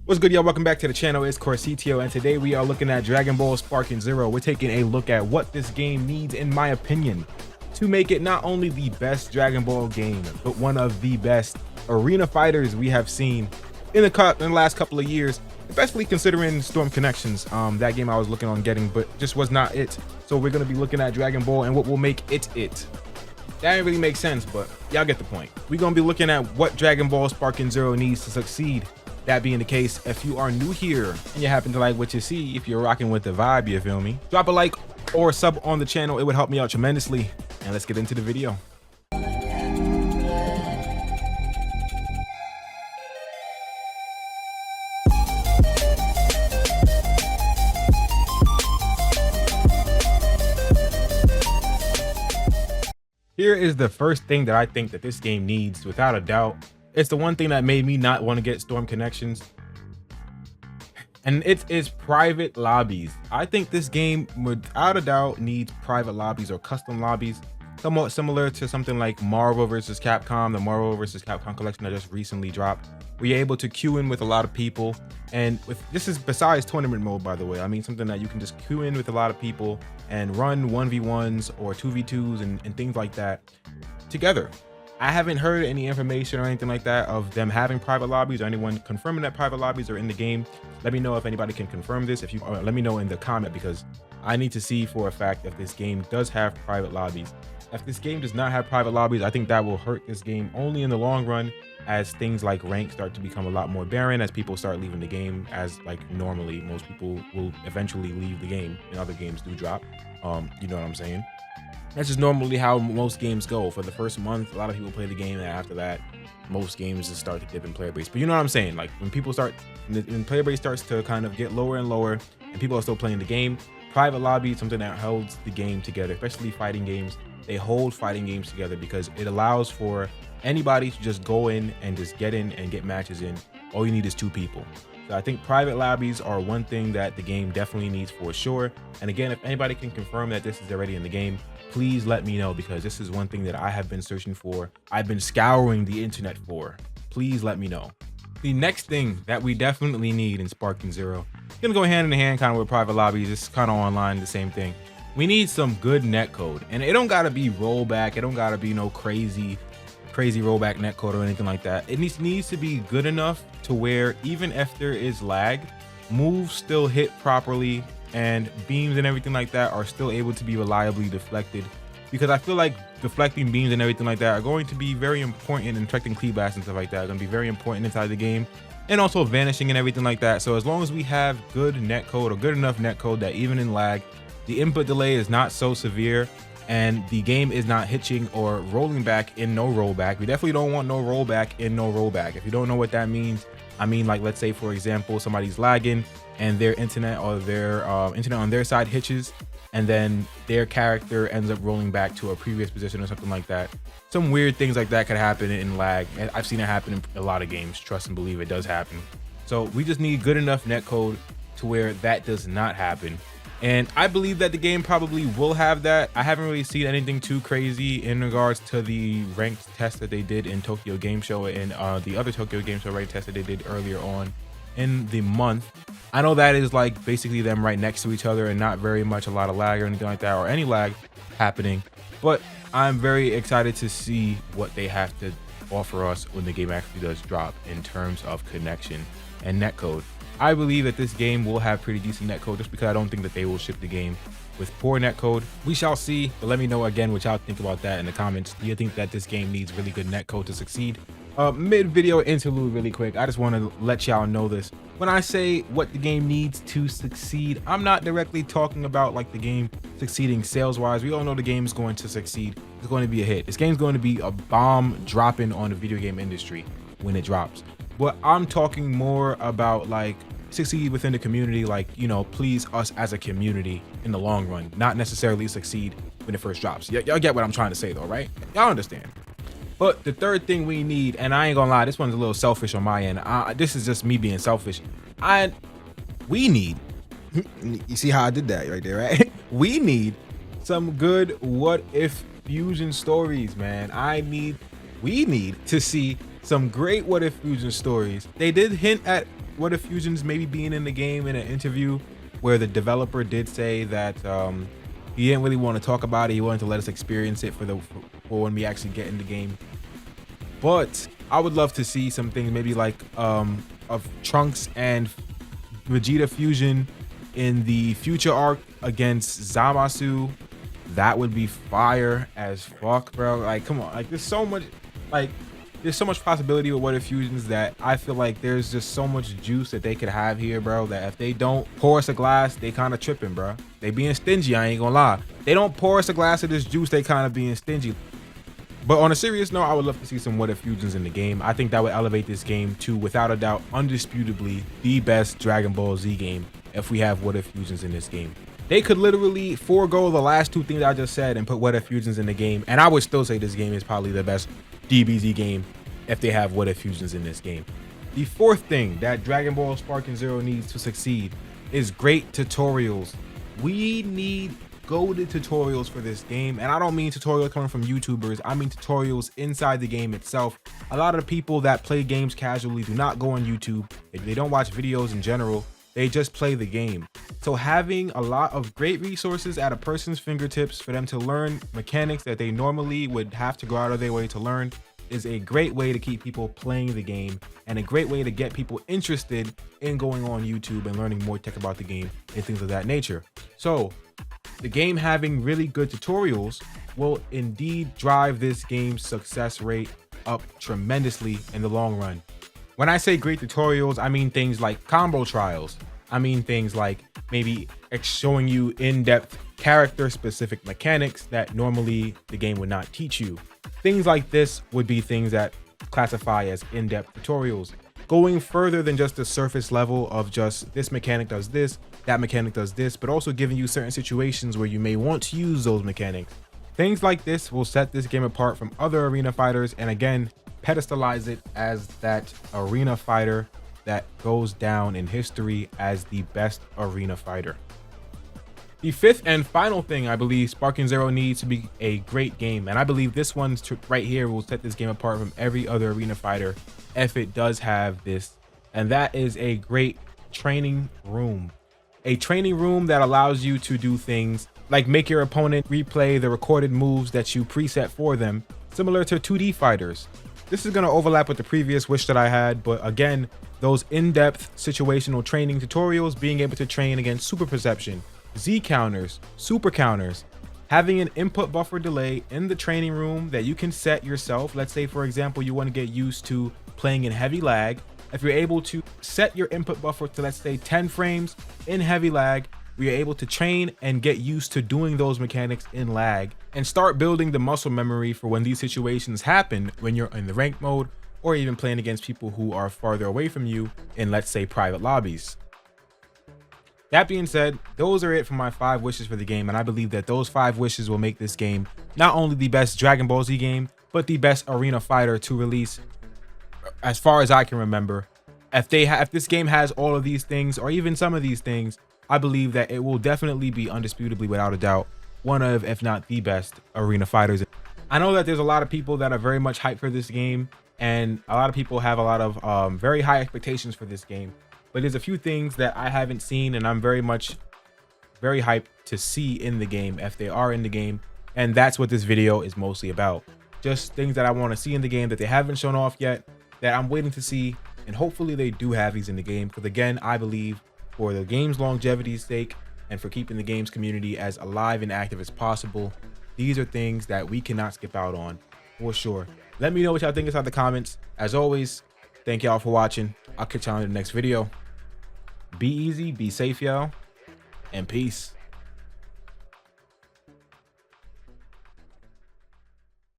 What's good, y'all? Welcome back to the channel. It's Coercitio, and today we are looking at Dragon Ball Sparking Zero. We're taking a look at what this game needs, in my opinion, to make it not only the best Dragon Ball game, but one of the best arena fighters we have seen in the last couple of years, especially considering Storm Connections. That game I was looking on getting, but just was not it. So we're going to be looking at Dragon Ball and what will make it. That didn't really make sense, but y'all get the point. We're going to be looking at what Dragon Ball Sparking Zero needs to succeed. That being the case, if you are new here and you happen to like what you see, if you're rocking with the vibe, you feel me, drop a like or a sub on the channel. It would help me out tremendously. And let's get into the video. Here is the first thing that I think that this game needs, without a doubt. It's the one thing that made me not want to get Storm Connections, and it is private lobbies. I think this game, without a doubt, needs private lobbies or custom lobbies, somewhat similar to something like Marvel vs. Capcom, the Marvel vs. Capcom collection that just recently dropped, where you're able to queue in with a lot of people. And with this is besides tournament mode, by the way. I mean something that you can just queue in with a lot of people and run 1v1s or 2v2s and things like that together. I haven't heard any information or anything like that of them having private lobbies or anyone confirming that private lobbies are in the game. Let me know if anybody can confirm this. If you let me know in the comment, because I need to see for a fact if this game does have private lobbies. If this game does not have private lobbies, I think that will hurt this game only in the long run, as things like rank start to become a lot more barren, as people start leaving the game, as like normally most people will eventually leave the game and other games do drop. You know what I'm saying? That's just normally how most games go. For the first month, a lot of people play the game, and after that, most games just start to dip in player base. But you know what I'm saying? Like when people start, when player base starts to kind of get lower and lower, and people are still playing the game, private lobby is something that holds the game together, especially fighting games. They hold fighting games together because it allows for anybody to just go in and just get in and get matches in. All you need is 2 people. So I think private lobbies are one thing that the game definitely needs for sure. And again, if anybody can confirm that this is already in the game, please let me know, because this is one thing that I have been searching for. I've been scouring the internet for. Please let me know. The next thing that we definitely need in Sparking Zero, it's gonna go hand in hand kind of with private lobbies. It's kind of online, the same thing. We need some good netcode, and it don't gotta be rollback. It don't gotta be no crazy rollback netcode or anything like that. It needs to be good enough to where even if there is lag, moves still hit properly, and beams and everything like that are still able to be reliably deflected, because I feel like deflecting beams and everything like that are going to be very important, and affecting cleat blasts and stuff like that are going to be very important inside the game, and also vanishing and everything like that. So as long as we have good netcode, or good enough netcode, that even in lag, the input delay is not so severe and the game is not hitching or rolling back in no rollback. We definitely don't want no rollback in no rollback. If you don't know what that means, I mean, like, let's say for example somebody's lagging and their internet or their internet on their side hitches, and then their character ends up rolling back to a previous position or something like that. Some weird things like that could happen in lag, and I've seen it happen in a lot of games. Trust and believe, it does happen. So we just need good enough netcode to where that does not happen. And I believe that the game probably will have that. I haven't really seen anything too crazy in regards to the ranked test that they did in Tokyo Game Show, and the other Tokyo Game Show ranked test that they did earlier on in the month. I know that is like basically them right next to each other and not very much a lot of lag or anything like that, or any lag happening. But I'm very excited to see what they have to offer us when the game actually does drop in terms of connection and netcode. I believe that this game will have pretty decent netcode, just because I don't think that they will ship the game with poor netcode. We shall see, but let me know again what y'all think about that in the comments. Do you think that this game needs really good netcode to succeed? Mid-video interlude really quick. I just want to let y'all know this. When I say what the game needs to succeed, I'm not directly talking about like the game succeeding sales-wise. We all know the game is going to succeed. It's going to be a hit. This game's going to be a bomb dropping on the video game industry when it drops. But I'm talking more about like succeed within the community, like, you know, please us as a community in the long run, not necessarily succeed when it first drops. Y'all get what I'm trying to say though, right? Y'all understand. But the third thing we need, and I ain't gonna lie, this one's a little selfish on my end. This is just me being selfish. We need, you see how I did that right there, right? We need some good what if fusion stories, man. We need to see some great what if fusion stories. They did hint at What If Fusions maybe being in the game in an interview where the developer did say that he didn't really want to talk about it. He wanted to let us experience it for when we actually get in the game. But I would love to see some things maybe like of Trunks and Vegeta fusion in the future arc against Zamasu. That would be fire as fuck, bro. Like, come on, like there's so much possibility with What If Fusions that I feel like there's just so much juice that they could have here, bro, that if they don't pour us a glass, they kind of tripping, bro. They being stingy, I ain't gonna lie. They don't pour us a glass of this juice, they kind of being stingy. But on a serious note, I would love to see some What If Fusions in the game. I think that would elevate this game to, without a doubt, undisputably the best Dragon Ball Z game if we have What If Fusions in this game. They could literally forego the last two things I just said and put What If Fusions in the game, and I would still say this game is probably the best DBZ game if they have What If Fusions in this game. The fourth thing that Dragon Ball Sparking Zero needs to succeed is great tutorials. We need goated tutorials for this game, and I don't mean tutorials coming from YouTubers. I mean tutorials inside the game itself. A lot of the people that play games casually do not go on YouTube. They don't watch videos in general. They just play the game. So having a lot of great resources at a person's fingertips for them to learn mechanics that they normally would have to go out of their way to learn is a great way to keep people playing the game and a great way to get people interested in going on YouTube and learning more tech about the game and things of that nature. So the game having really good tutorials will indeed drive this game's success rate up tremendously in the long run. When I say great tutorials, I mean things like combo trials. I mean things like maybe showing you in-depth character-specific mechanics that normally the game would not teach you. Things like this would be things that classify as in-depth tutorials. Going further than just the surface level of just this mechanic does this, that mechanic does this, but also giving you certain situations where you may want to use those mechanics. Things like this will set this game apart from other arena fighters and again, pedestalize it as that arena fighter that goes down in history as the best arena fighter. The fifth and final thing I believe Sparking Zero needs to be a great game, and I believe this one right here will set this game apart from every other arena fighter if it does have this, and that is a great training room. A training room that allows you to do things like make your opponent replay the recorded moves that you preset for them, similar to 2D fighters. This is going to overlap with the previous wish that I had, but again, those in-depth situational training tutorials, being able to train against super perception, Z counters, super counters, having an input buffer delay in the training room that you can set yourself. Let's say, for example, you want to get used to playing in heavy lag. If you're able to set your input buffer to, let's say, 10 frames in heavy lag, we are able to train and get used to doing those mechanics in lag and start building the muscle memory for when these situations happen when you're in the ranked mode or even playing against people who are farther away from you in, let's say, private lobbies. That being said, those are it for my 5 wishes for the game, and I believe that those 5 wishes will make this game not only the best Dragon Ball Z game, but the best arena fighter to release as far as I can remember. If this game has all of these things, or even some of these things, I believe that it will definitely be undisputably, without a doubt, one of, if not the best arena fighters. I know that there's a lot of people that are very much hyped for this game, and a lot of people have a lot of very high expectations for this game. But there's a few things that I haven't seen and I'm very hyped to see in the game if they are in the game. And that's what this video is mostly about. Just things that I want to see in the game that they haven't shown off yet, that I'm waiting to see. And hopefully they do have these in the game. Because again, I believe for the game's longevity's sake and for keeping the game's community as alive and active as possible, these are things that we cannot skip out on for sure. Let me know what y'all think inside the comments. As always, thank y'all for watching. I'll catch y'all in the next video. Be easy, be safe, y'all, and peace.